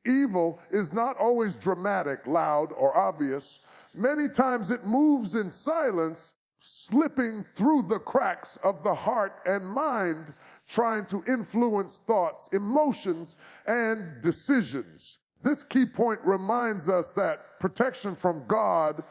Evil is not always dramatic, loud, or obvious. Many times it moves in silence, slipping through the cracks of the heart and mind, trying to influence thoughts, emotions, and decisions. This key point reminds us that protection from God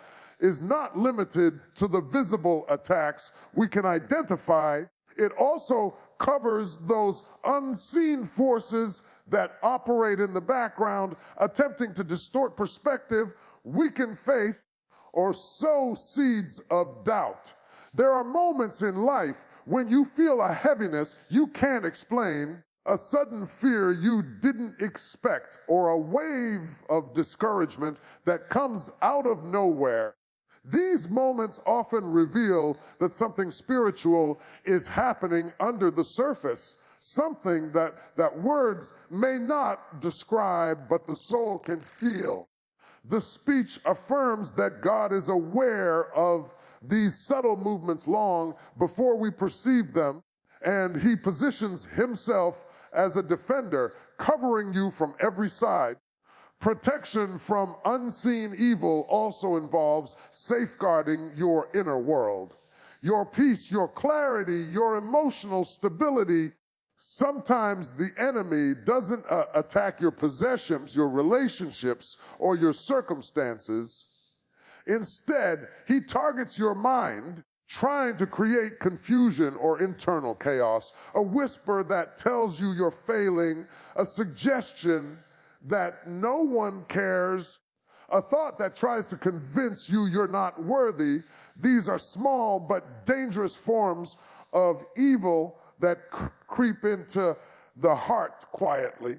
is not limited to the visible attacks we can identify. It also covers those unseen forces that operate in the background, attempting to distort perspective, weaken faith, or sow seeds of doubt. There are moments in life when you feel a heaviness you can't explain, a sudden fear you didn't expect, or a wave of discouragement that comes out of nowhere. These moments often reveal that something spiritual is happening under the surface, something that words may not describe, but the soul can feel. The speech affirms that God is aware of these subtle movements long before we perceive them, and he positions himself as a defender, covering you from every side. Protection from unseen evil also involves safeguarding your inner world. Your peace, your clarity, your emotional stability. Sometimes the enemy doesn't attack your possessions, your relationships, or your circumstances. Instead, he targets your mind, trying to create confusion or internal chaos, a whisper that tells you you're failing, a suggestion that no one cares, a thought that tries to convince you you're not worthy. These are small but dangerous forms of evil that creep into the heart quietly.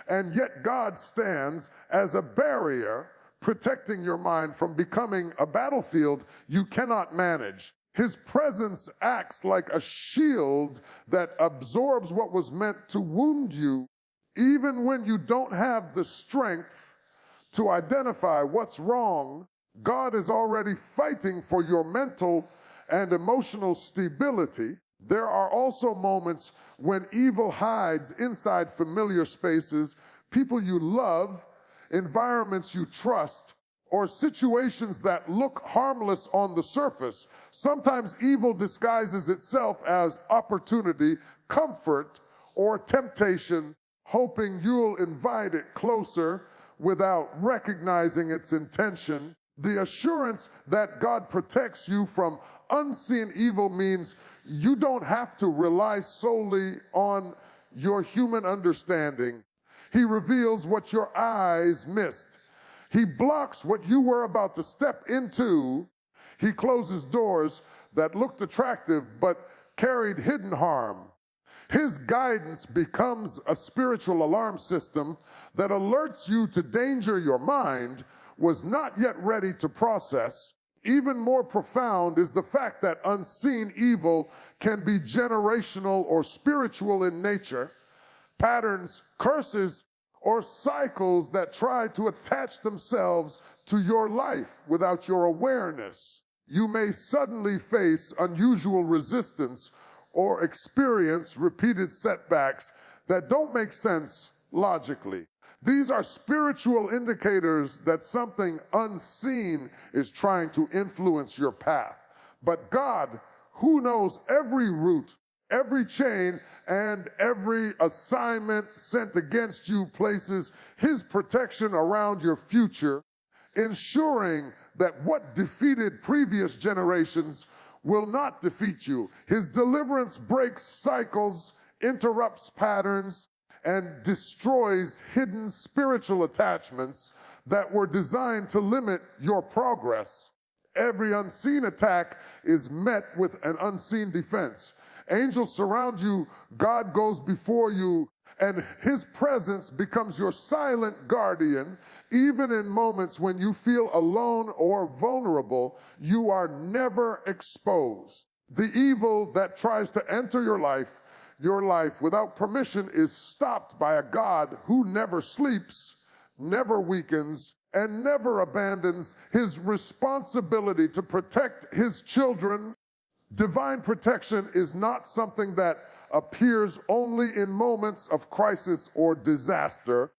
And yet God stands as a barrier, protecting your mind from becoming a battlefield you cannot manage. His presence acts like a shield that absorbs what was meant to wound you, even when you don't have the strength to identify what's wrong. God is already fighting for your mental and emotional stability. There are also moments when evil hides inside familiar spaces, people you love, environments you trust, or situations that look harmless on the surface. Sometimes evil disguises itself as opportunity, comfort, or temptation, hoping you'll invite it closer without recognizing its intention. The assurance that God protects you from unseen evil means you don't have to rely solely on your human understanding. He reveals what your eyes missed. He blocks what you were about to step into. He closes doors that looked attractive but carried hidden harm. His guidance becomes a spiritual alarm system that alerts you to danger your mind was not yet ready to process. Even more profound is the fact that unseen evil can be generational or spiritual in nature. Patterns, curses, or cycles that try to attach themselves to your life without your awareness. You may suddenly face unusual resistance or experience repeated setbacks that don't make sense logically. These are spiritual indicators that something unseen is trying to influence your path. But God, who knows every route, every chain, and every assignment sent against you, places his protection around your future, ensuring that what defeated previous generations will not defeat you. His deliverance breaks cycles, interrupts patterns, and destroys hidden spiritual attachments that were designed to limit your progress. Every unseen attack is met with an unseen defense. Angels surround you, God goes before you, and his presence becomes your silent guardian. Even in moments when you feel alone or vulnerable, you are never exposed. The evil that tries to enter your life without permission is stopped by a God who never sleeps, never weakens, and never abandons his responsibility to protect his children. Divine protection is not something that appears only in moments of crisis or disaster.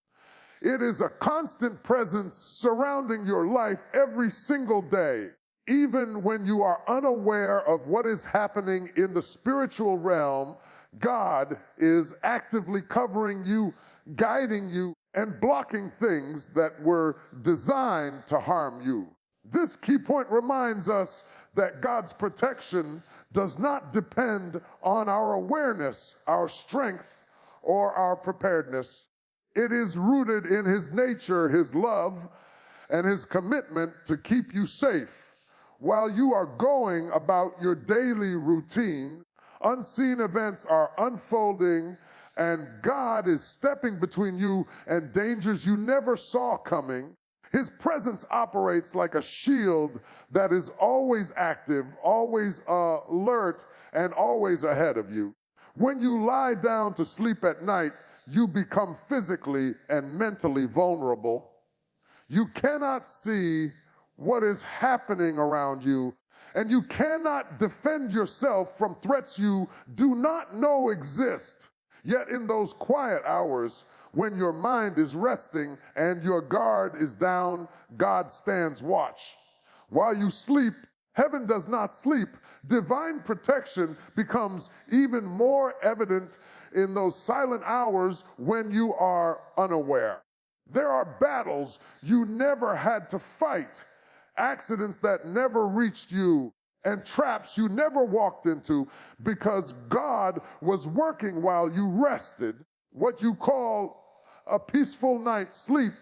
It is a constant presence surrounding your life every single day. Even when you are unaware of what is happening in the spiritual realm, God is actively covering you, guiding you, and blocking things that were designed to harm you. This key point reminds us that God's protection does not depend on our awareness, our strength, or our preparedness. It is rooted in His nature, His love, and His commitment to keep you safe. While you are going about your daily routine, unseen events are unfolding, and God is stepping between you and dangers you never saw coming. His presence operates like a shield that is always active, always alert, and always ahead of you. When you lie down to sleep at night, you become physically and mentally vulnerable. You cannot see what is happening around you, and you cannot defend yourself from threats you do not know exist. Yet in those quiet hours, when your mind is resting and your guard is down, God stands watch. While you sleep, heaven does not sleep. Divine protection becomes even more evident in those silent hours when you are unaware. There are battles you never had to fight, accidents that never reached you, and traps you never walked into because God was working while you rested. What you call a peaceful night's sleep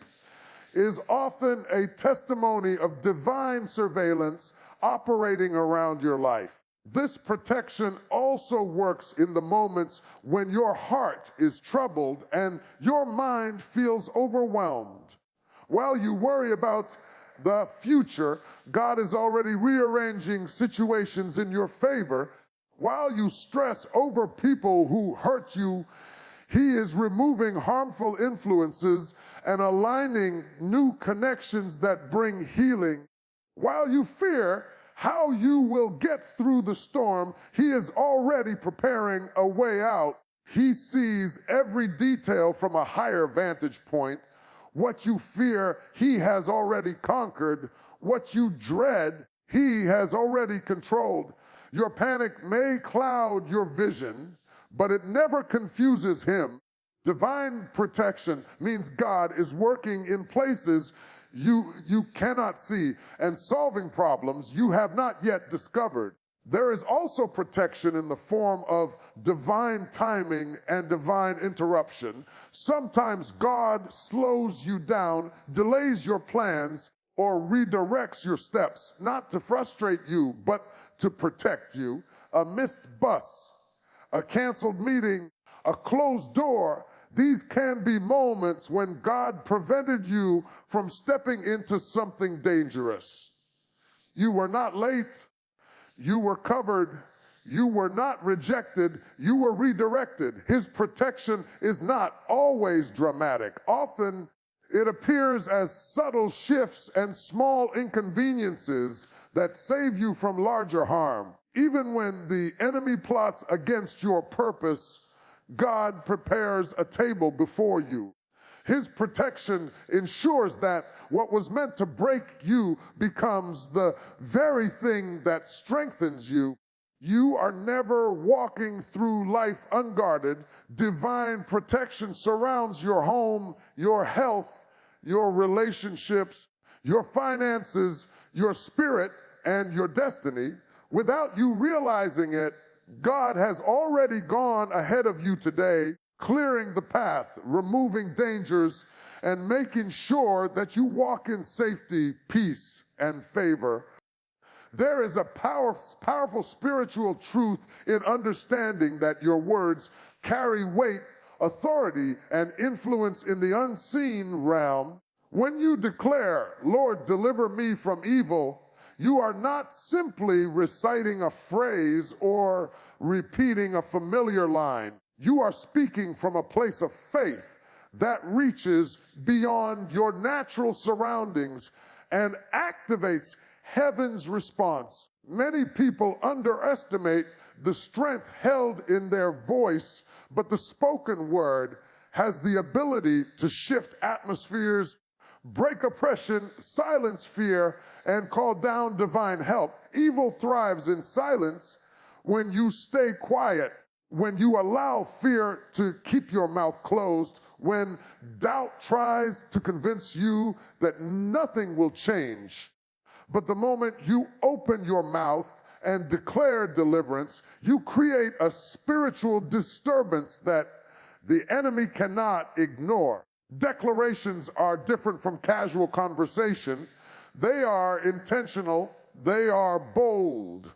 is often a testimony of divine surveillance operating around your life. This protection also works in the moments when your heart is troubled and your mind feels overwhelmed. While you worry about the future, God is already rearranging situations in your favor. While you stress over people who hurt you, He is removing harmful influences and aligning new connections that bring healing. While you fear how you will get through the storm, He is already preparing a way out. He sees every detail from a higher vantage point. What you fear, He has already conquered. What you dread, He has already controlled. Your panic may cloud your vision, but it never confuses Him. Divine protection means God is working in places you cannot see and solving problems you have not yet discovered. There is also protection in the form of divine timing and divine interruption. Sometimes God slows you down, delays your plans, or redirects your steps, not to frustrate you, but to protect you. A missed bus, a canceled meeting, a closed door. These can be moments when God prevented you from stepping into something dangerous. You were not late. You were covered. You were not rejected. You were redirected. His protection is not always dramatic. Often it appears as subtle shifts and small inconveniences that save you from larger harm. Even when the enemy plots against your purpose, God prepares a table before you. His protection ensures that what was meant to break you becomes the very thing that strengthens you. You are never walking through life unguarded. Divine protection surrounds your home, your health, your relationships, your finances, your spirit, and your destiny. Without you realizing it, God has already gone ahead of you today, clearing the path, removing dangers, and making sure that you walk in safety, peace, and favor. There is a powerful spiritual truth in understanding that your words carry weight, authority, and influence in the unseen realm. When you declare, "Lord, deliver me from evil," you are not simply reciting a phrase or repeating a familiar line. You are speaking from a place of faith that reaches beyond your natural surroundings and activates heaven's response. Many people underestimate the strength held in their voice, but the spoken word has the ability to shift atmospheres, break oppression, silence fear, and call down divine help. Evil thrives in silence when you stay quiet, when you allow fear to keep your mouth closed, when doubt tries to convince you that nothing will change. But the moment you open your mouth and declare deliverance, you create a spiritual disturbance that the enemy cannot ignore. Declarations are different from casual conversation. They are intentional, they are bold,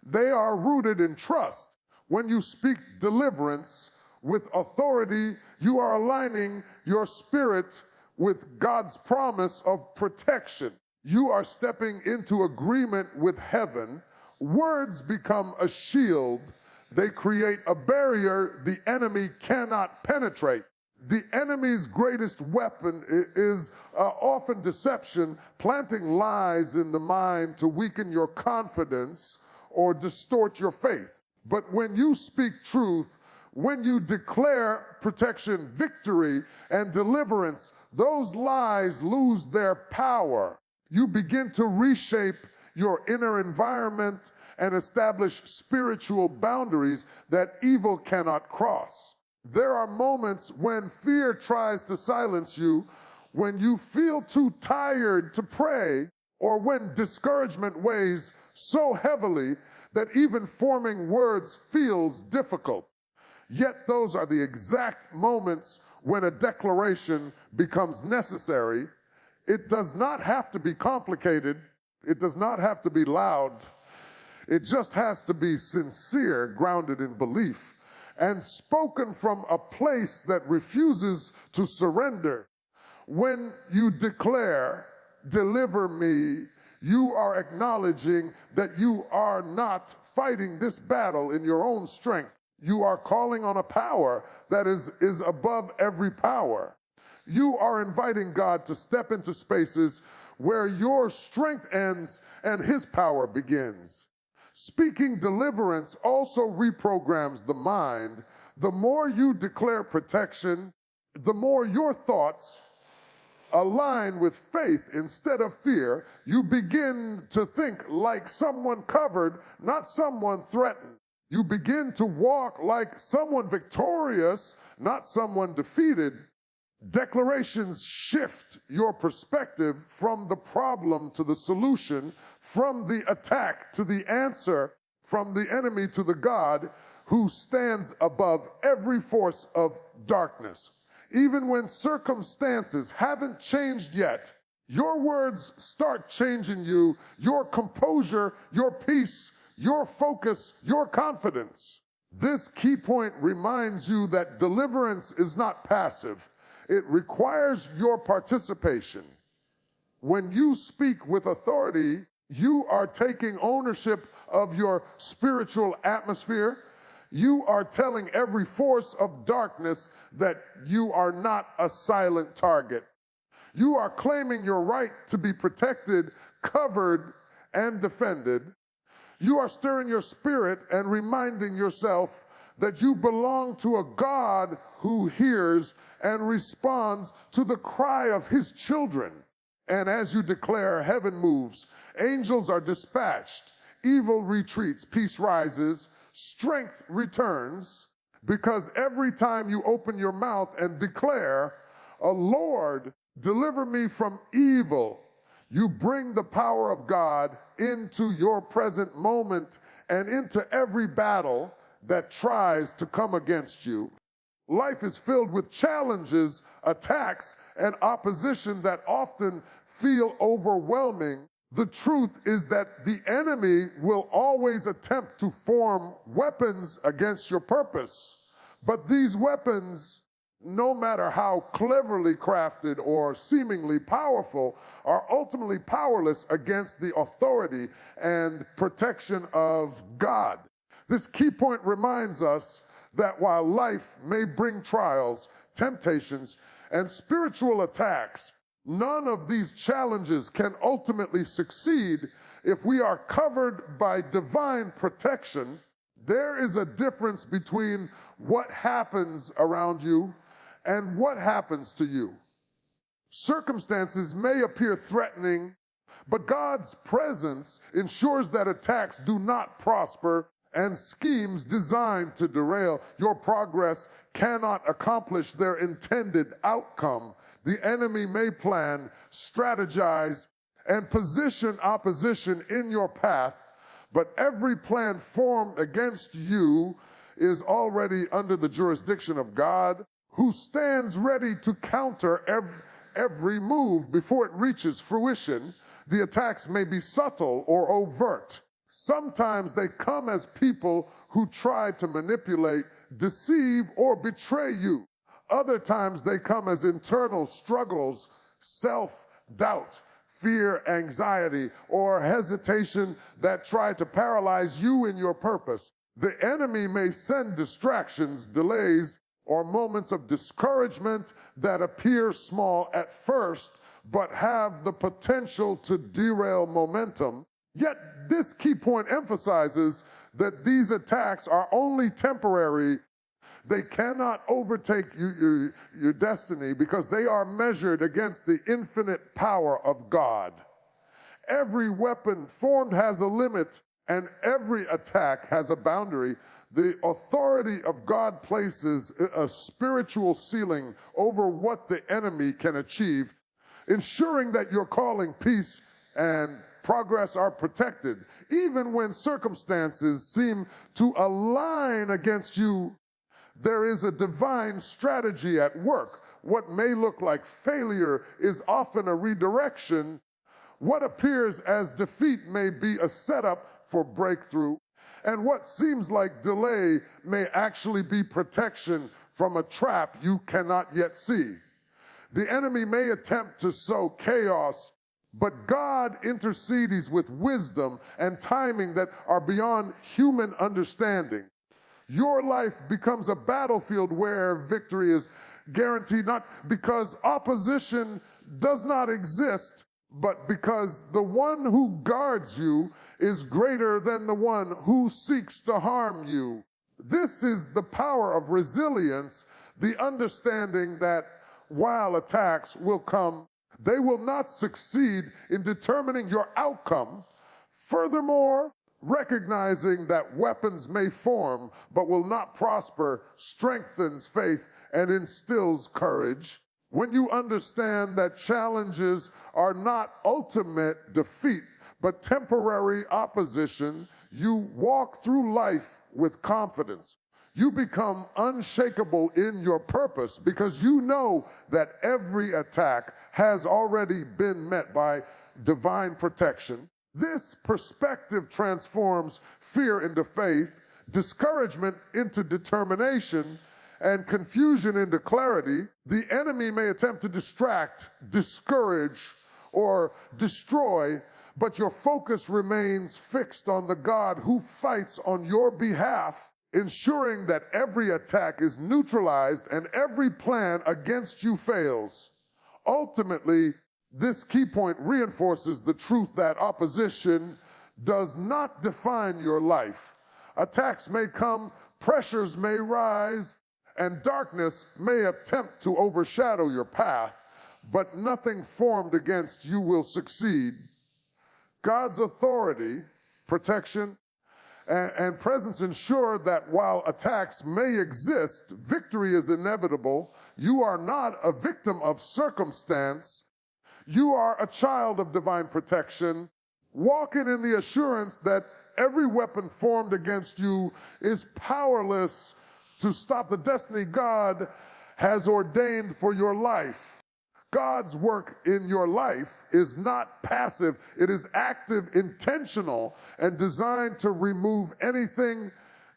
they are rooted in trust. When you speak deliverance with authority, you are aligning your spirit with God's promise of protection. You are stepping into agreement with heaven. Words become a shield. They create a barrier the enemy cannot penetrate. The enemy's greatest weapon is often deception, planting lies in the mind to weaken your confidence or distort your faith. But when you speak truth, when you declare protection, victory, and deliverance, those lies lose their power. You begin to reshape your inner environment and establish spiritual boundaries that evil cannot cross. There are moments when fear tries to silence you, when you feel too tired to pray, or when discouragement weighs so heavily that even forming words feels difficult. Yet those are the exact moments when a declaration becomes necessary. It does not have to be complicated. It does not have to be loud. It just has to be sincere, grounded in belief, and spoken from a place that refuses to surrender. When you declare, "Deliver me," you are acknowledging that you are not fighting this battle in your own strength. You are calling on a power that is above every power. You are inviting God to step into spaces where your strength ends and his power begins. Speaking deliverance also reprograms the mind. The more you declare protection, the more your thoughts align with faith instead of fear. You begin to think like someone covered, not someone threatened. You begin to walk like someone victorious, not someone defeated. Declarations shift your perspective from the problem to the solution, from the attack to the answer, from the enemy to the God who stands above every force of darkness. Even when circumstances haven't changed yet, your words start changing you, your composure, your peace, your focus, your confidence. This key point reminds you that deliverance is not passive. It requires your participation. When you speak with authority, you are taking ownership of your spiritual atmosphere. You are telling every force of darkness that you are not a silent target. You are claiming your right to be protected, covered, and defended. You are stirring your spirit and reminding yourself that you belong to a God who hears and responds to the cry of his children. And as you declare, heaven moves, angels are dispatched, evil retreats, peace rises, strength returns, because every time you open your mouth and declare, "Oh Lord, deliver me from evil," you bring the power of God into your present moment and into every battle that tries to come against you. Life is filled with challenges, attacks, and opposition that often feel overwhelming. The truth is that the enemy will always attempt to form weapons against your purpose. But these weapons, no matter how cleverly crafted or seemingly powerful, are ultimately powerless against the authority and protection of God. This key point reminds us that while life may bring trials, temptations, and spiritual attacks, none of these challenges can ultimately succeed if we are covered by divine protection. There is a difference between what happens around you And what happens to you? Circumstances may appear threatening, but God's presence ensures that attacks do not prosper and schemes designed to derail your progress cannot accomplish their intended outcome. The enemy may plan, strategize, and position opposition in your path, but every plan formed against you is already under the jurisdiction of God, who stands ready to counter every move before it reaches fruition. The attacks may be subtle or overt. Sometimes they come as people who try to manipulate, deceive, or betray you. Other times they come as internal struggles, self-doubt, fear, anxiety, or hesitation that try to paralyze you in your purpose. The enemy may send distractions, delays, or moments of discouragement that appear small at first, but have the potential to derail momentum. Yet this key point emphasizes that these attacks are only temporary. They cannot overtake your destiny because they are measured against the infinite power of God. Every weapon formed has a limit, and every attack has a boundary. The authority of God places a spiritual ceiling over what the enemy can achieve, ensuring that your calling, peace, and progress are protected. Even when circumstances seem to align against you, there is a divine strategy at work. What may look like failure is often a redirection. What appears as defeat may be a setup for breakthrough. And what seems like delay may actually be protection from a trap you cannot yet see. The enemy may attempt to sow chaos, but God intercedes with wisdom and timing that are beyond human understanding. Your life becomes a battlefield where victory is guaranteed, not because opposition does not exist, but because the one who guards you is greater than the one who seeks to harm you. This is the power of resilience, the understanding that while attacks will come, they will not succeed in determining your outcome. Furthermore, recognizing that weapons may form but will not prosper strengthens faith and instills courage. When you understand that challenges are not ultimate defeat but temporary opposition, you walk through life with confidence. You become unshakable in your purpose because you know that every attack has already been met by divine protection. This perspective transforms fear into faith, discouragement into determination, and confusion into clarity. The enemy may attempt to distract, discourage, or destroy, but your focus remains fixed on the God who fights on your behalf, ensuring that every attack is neutralized and every plan against you fails. Ultimately, this key point reinforces the truth that opposition does not define your life. Attacks may come, pressures may rise, and darkness may attempt to overshadow your path, but nothing formed against you will succeed. God's authority, protection, and presence ensure that while attacks may exist, victory is inevitable. You are not a victim of circumstance. You are a child of divine protection, walking in the assurance that every weapon formed against you is powerless to stop the destiny God has ordained for your life. God's work in your life is not passive. It is active, intentional, and designed to remove anything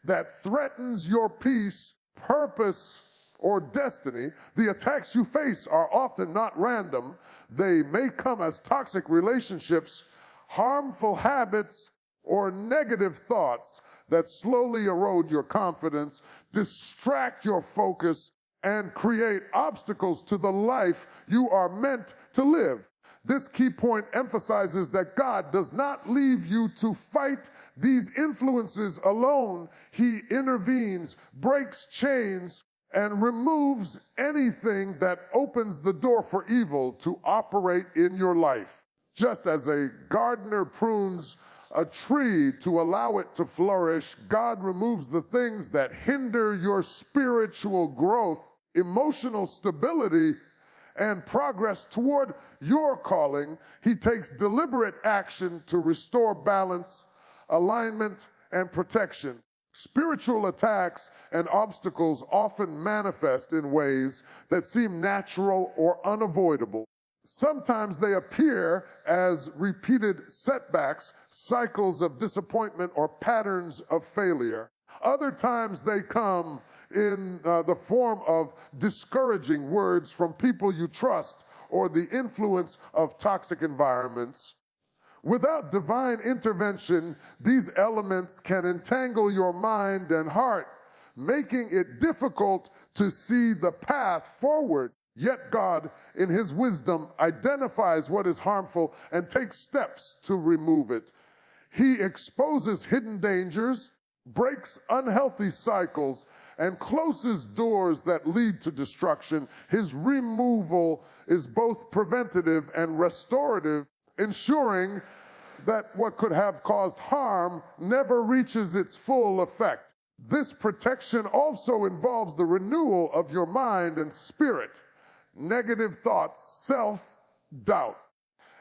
that threatens your peace, purpose, or destiny. The attacks you face are often not random. They may come as toxic relationships, harmful habits, or negative thoughts that slowly erode your confidence, distract your focus, and create obstacles to the life you are meant to live. This key point emphasizes that God does not leave you to fight these influences alone. He intervenes, breaks chains, and removes anything that opens the door for evil to operate in your life. Just as a gardener prunes a tree to allow it to flourish, God removes the things that hinder your spiritual growth, emotional stability, and progress toward your calling. He takes deliberate action to restore balance, alignment, and protection. Spiritual attacks and obstacles often manifest in ways that seem natural or unavoidable. Sometimes they appear as repeated setbacks, cycles of disappointment, or patterns of failure. Other times they come in the form of discouraging words from people you trust or the influence of toxic environments. Without divine intervention, these elements can entangle your mind and heart, making it difficult to see the path forward. Yet God, in His wisdom, identifies what is harmful and takes steps to remove it. He exposes hidden dangers, breaks unhealthy cycles, and closes doors that lead to destruction. His removal is both preventative and restorative, ensuring that what could have caused harm never reaches its full effect. This protection also involves the renewal of your mind and spirit. Negative thoughts, self-doubt,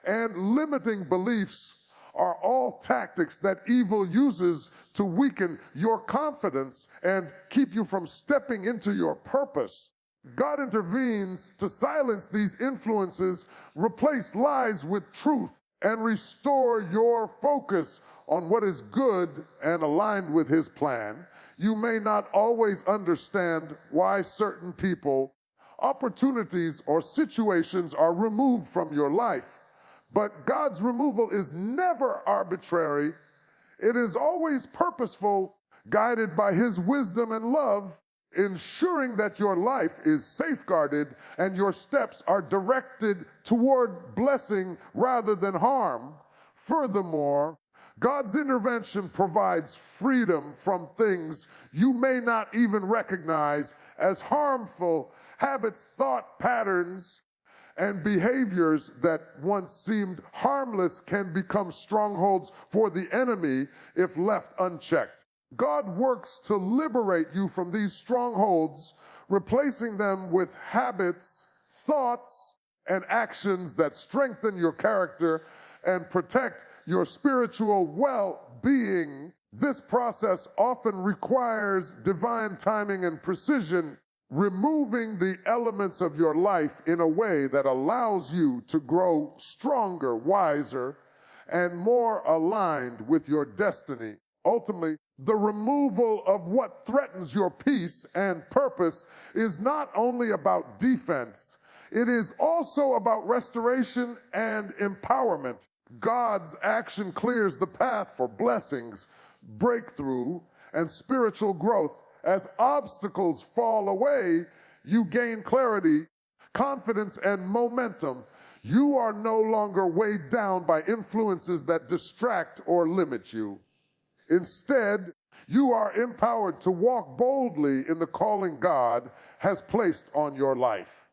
and limiting beliefs are all tactics that evil uses to weaken your confidence and keep you from stepping into your purpose. God intervenes to silence these influences, replace lies with truth, and restore your focus on what is good and aligned with His plan. You may not always understand why certain people, opportunities, or situations are removed from your life, but God's removal is never arbitrary. It is always purposeful, guided by His wisdom and love, ensuring that your life is safeguarded and your steps are directed toward blessing rather than harm. Furthermore, God's intervention provides freedom from things you may not even recognize as harmful. Habits, thought patterns, and behaviors that once seemed harmless can become strongholds for the enemy if left unchecked. God works to liberate you from these strongholds, replacing them with habits, thoughts, and actions that strengthen your character and protect your spiritual well-being. This process often requires divine timing and precision, removing the elements of your life in a way that allows you to grow stronger, wiser, and more aligned with your destiny. Ultimately, the removal of what threatens your peace and purpose is not only about defense, it is also about restoration and empowerment. God's action clears the path for blessings, breakthrough, and spiritual growth. As obstacles fall away, you gain clarity, confidence, and momentum. You are no longer weighed down by influences that distract or limit you. Instead, you are empowered to walk boldly in the calling God has placed on your life.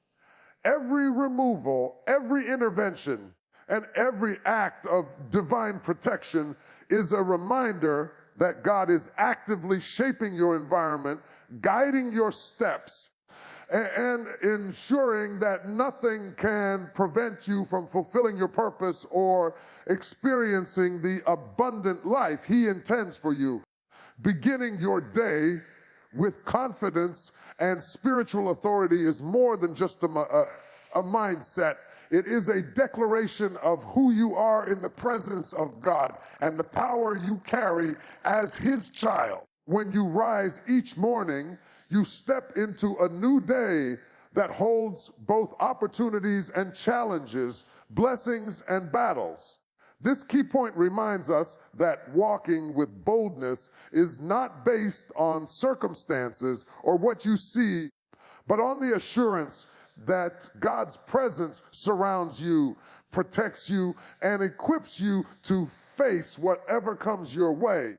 Every removal, every intervention, and every act of divine protection is a reminder that God is actively shaping your environment, guiding your steps, and ensuring that nothing can prevent you from fulfilling your purpose or experiencing the abundant life He intends for you. Beginning your day with confidence and spiritual authority is more than just a mindset. It is a declaration of who you are in the presence of God and the power you carry as His child. When you rise each morning, you step into a new day that holds both opportunities and challenges, blessings and battles. This key point reminds us that walking with boldness is not based on circumstances or what you see, but on the assurance that God's presence surrounds you, protects you, and equips you to face whatever comes your way.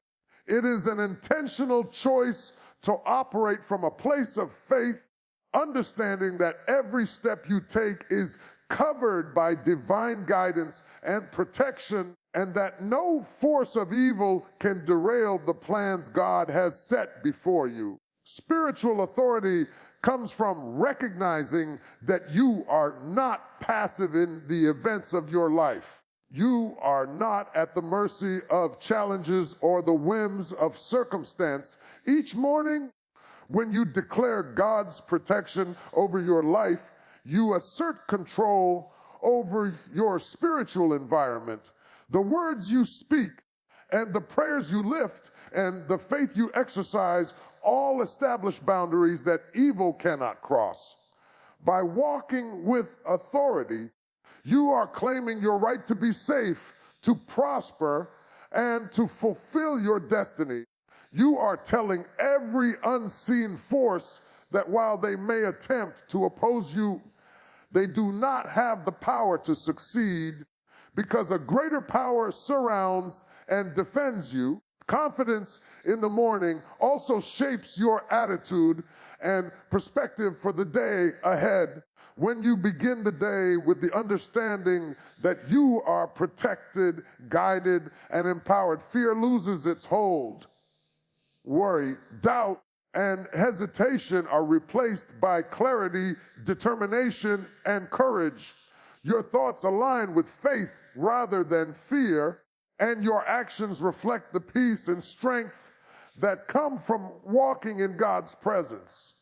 It is an intentional choice to operate from a place of faith, understanding that every step you take is covered by divine guidance and protection, and that no force of evil can derail the plans God has set before you. Spiritual authority comes from recognizing that you are not passive in the events of your life. You are not at the mercy of challenges or the whims of circumstance. Each morning, when you declare God's protection over your life, you assert control over your spiritual environment. The words you speak and the prayers you lift and the faith you exercise all establish boundaries that evil cannot cross. By walking with authority, you are claiming your right to be safe, to prosper, and to fulfill your destiny. You are telling every unseen force that while they may attempt to oppose you, they do not have the power to succeed, because a greater power surrounds and defends you. Confidence in the morning also shapes your attitude and perspective for the day ahead. When you begin the day with the understanding that you are protected, guided, and empowered, fear loses its hold. Worry, doubt, and hesitation are replaced by clarity, determination, and courage. Your thoughts align with faith rather than fear, and your actions reflect the peace and strength that come from walking in God's presence.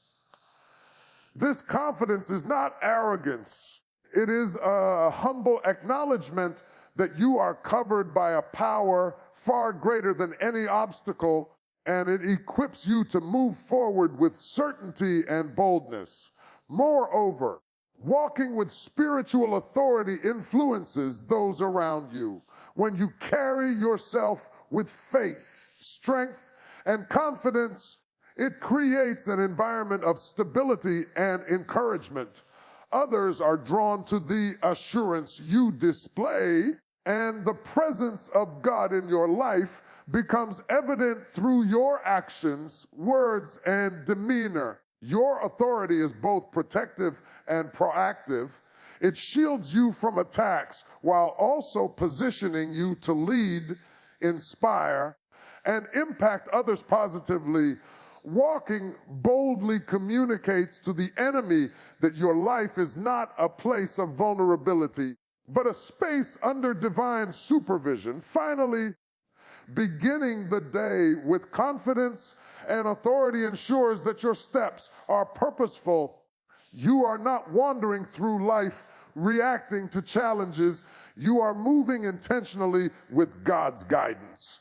This confidence is not arrogance. It is a humble acknowledgement that you are covered by a power far greater than any obstacle, and it equips you to move forward with certainty and boldness. Moreover, walking with spiritual authority influences those around you. When you carry yourself with faith, strength, and confidence, it creates an environment of stability and encouragement. Others are drawn to the assurance you display, and the presence of God in your life becomes evident through your actions, words, and demeanor. Your authority is both protective and proactive. It shields you from attacks while also positioning you to lead, inspire, and impact others positively. Walking boldly communicates to the enemy that your life is not a place of vulnerability, but a space under divine supervision. Finally, beginning the day with confidence and authority ensures that your steps are purposeful. You are not wandering through life reacting to challenges. You are moving intentionally with God's guidance.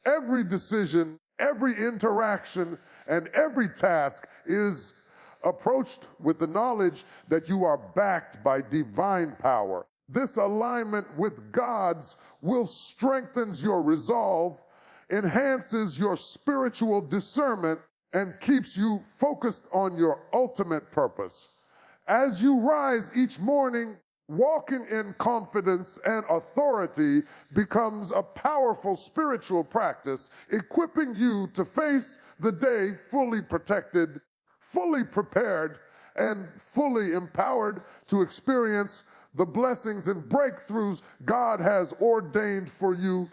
Every decision, every interaction, and every task is approached with the knowledge that you are backed by divine power. This alignment with God's will strengthens your resolve, enhances your spiritual discernment, and keeps you focused on your ultimate purpose. As you rise each morning, walking in confidence and authority becomes a powerful spiritual practice, equipping you to face the day fully protected, fully prepared, and fully empowered to experience the blessings and breakthroughs God has ordained for you